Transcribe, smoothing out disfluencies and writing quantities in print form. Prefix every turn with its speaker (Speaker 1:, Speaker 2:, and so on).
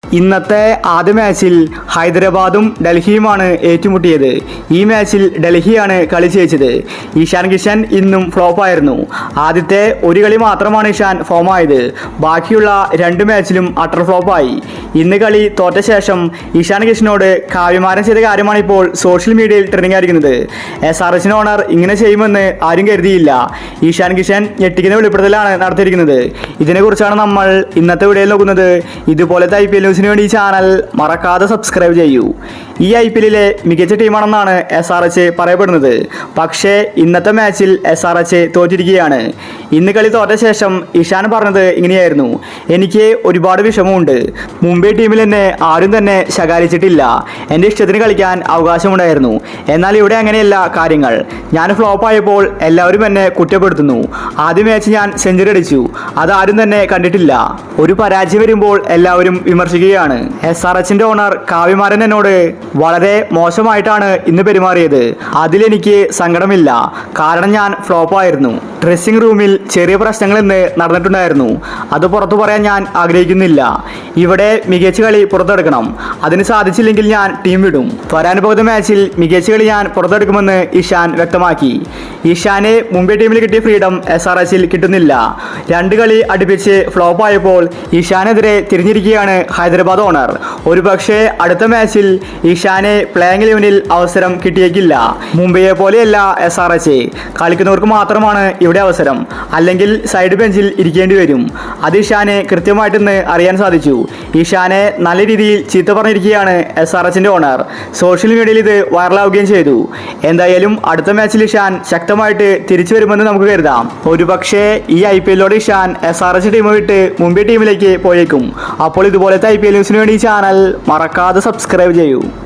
Speaker 1: ഇന്നത്തെ ആദ്യ മാച്ചിൽ ഹൈദരാബാദും ഡൽഹിയുമാണ് ഏറ്റുമുട്ടിയത്. ഈ മാച്ചിൽ ഡൽഹിയാണ് കളി ജയിച്ചത്. ഇഷാൻ കിഷൻ ഇന്നും ഫ്ലോപ്പായിരുന്നു. ആദ്യത്തെ ഒരു കളി മാത്രമാണ് ഇഷാൻ ഫോമായത്. ബാക്കിയുള്ള രണ്ട് മാച്ചിലും അട്ടർ ഫ്ലോപ്പായി. ഇന്ന് കളി തോറ്റ ശേഷം ഇഷാൻ കിഷനോട് കാവ്യമാരം ചെയ്ത കാര്യമാണ് ഇപ്പോൾ സോഷ്യൽ മീഡിയയിൽ ട്രെൻഡിങ് ആയിരിക്കുന്നത്. SRH ഓണർ ഇങ്ങനെ ചെയ്യുമെന്ന് ആരും കരുതിയില്ല. ഇഷാൻ കിഷൻ ഞെട്ടിക്കുന്ന വെളിപ്പെടുത്തലാണ് നടത്തിയിരിക്കുന്നത്. ഇതിനെക്കുറിച്ചാണ് നമ്മൾ ഇന്നത്തെ വീഡിയോയിൽ നോക്കുന്നത്. ഇതുപോലത്തെ IPL ന്യൂസിന് വേണ്ടി ഈ ചാനൽ മറക്കാതെ സബ്സ്ക്രൈബ് ചെയ്യൂ. ഈ IPL മികച്ച ടീമാണെന്നാണ് SRH പറയപ്പെടുന്നത്. പക്ഷേ ഇന്നത്തെ മാച്ചിൽ SRH തോറ്റിരിക്കുകയാണ്. ഇന്ന് കളി തോറ്റ ശേഷം ഇഷാൻ പറഞ്ഞത് ഇങ്ങനെയായിരുന്നു: എനിക്ക് ഒരുപാട് വിഷമമുണ്ട്. മുംബൈ ടീമിൽ എന്നെ ആരും തന്നെ ശകാരിച്ചിട്ടില്ല. എൻ്റെ ഇഷ്ടത്തിന് കളിക്കാൻ അവകാശമുണ്ടായിരുന്നു. എന്നാൽ ഇവിടെ അങ്ങനെയല്ല കാര്യങ്ങൾ. ഞാൻ ഫ്ലോപ്പായപ്പോൾ എല്ലാവരും എന്നെ കുറ്റപ്പെടുത്തുന്നു. ആദ്യ മാച്ച് ഞാൻ സെഞ്ചുറി അടിച്ചു. അതാരും തന്നെ കണ്ടിട്ടില്ല. ഒരു പരാജയം വരുമ്പോൾ എല്ലാവരും വിമർശിക്കുകയാണ്. SRH ഓണർ കാവ്യമാരൻ എന്നോട് വളരെ മോശമായിട്ടാണ് ഇന്ന് പെരുമാറിയത്. അതിലെനിക്ക് സങ്കടമില്ല. കാരണം ഞാൻ ഫ്ലോപ്പായിരുന്നു. ഡ്രസ്സിംഗ് റൂമിൽ ചെറിയ പ്രശ്നങ്ങൾ ഇന്ന് നടന്നിട്ടുണ്ടായിരുന്നു. അത് പുറത്തു പറയാൻ ഞാൻ ആഗ്രഹിക്കുന്നില്ല. ഇവിടെ മികച്ച കളി പുറത്തെടുക്കണം. അതിന് സാധിച്ചില്ലെങ്കിൽ ഞാൻ ടീം വിടും. വരാൻ പോകുന്ന മാച്ചിൽ മികച്ച കളി ഞാൻ പുറത്തെടുക്കുമെന്ന് ഇഷാൻ വ്യക്തമാക്കി. ഇഷാന് മുംബൈ ടീമിൽ കിട്ടിയ ഫ്രീഡം SRH കിട്ടുന്നില്ല. രണ്ട് കളി അടുപ്പിച്ച് ഫ്ലോപ്പായപ്പോൾ ഇഷാനെതിരെ തിരിഞ്ഞിരിക്കുകയാണ് ഹൈദരാബാദ് ഓണർ. ഒരുപക്ഷെ അടുത്ത മാച്ചിൽ ഇഷാന് പ്ലേയിങ് 11-ൽ അവസരം കിട്ടിയേക്കില്ല. മുംബൈയെ പോലെയല്ല SRH. കളിക്കുന്നവർക്ക് മാത്രമാണ് ഇവിടെ അവസരം. അല്ലെങ്കിൽ സൈഡ് ബെഞ്ചിൽ ഇരിക്കേണ്ടി വരും. അത് ഇഷാനെ കൃത്യമായിട്ടെന്ന് അറിയാൻ സാധിച്ചു. ഇഷാനെ നല്ല രീതിയിൽ ചീത്ത പറഞ്ഞിരിക്കുകയാണ് SRH ഓണർ. സോഷ്യൽ മീഡിയയിൽ ഇത് വൈറലാവുകയും ചെയ്തു. എന്തായാലും അടുത്ത മാച്ചിൽ ഇഷാൻ ശക്തമായിട്ട് തിരിച്ചു വരുമെന്ന് നമുക്ക് കരുതാം. ഒരുപക്ഷെ ഈ IPL ഇഷാൻ SRH ടീം വിട്ട് മുംബൈ ടീമിലേക്ക് പോയേക്കും. അപ്പോൾ ഇതുപോലത്തെ IPL ന്യൂസിന് വേണ്ടി ചാനൽ മറക്കാതെ സബ്സ്ക്രൈബ് ചെയ്യൂ.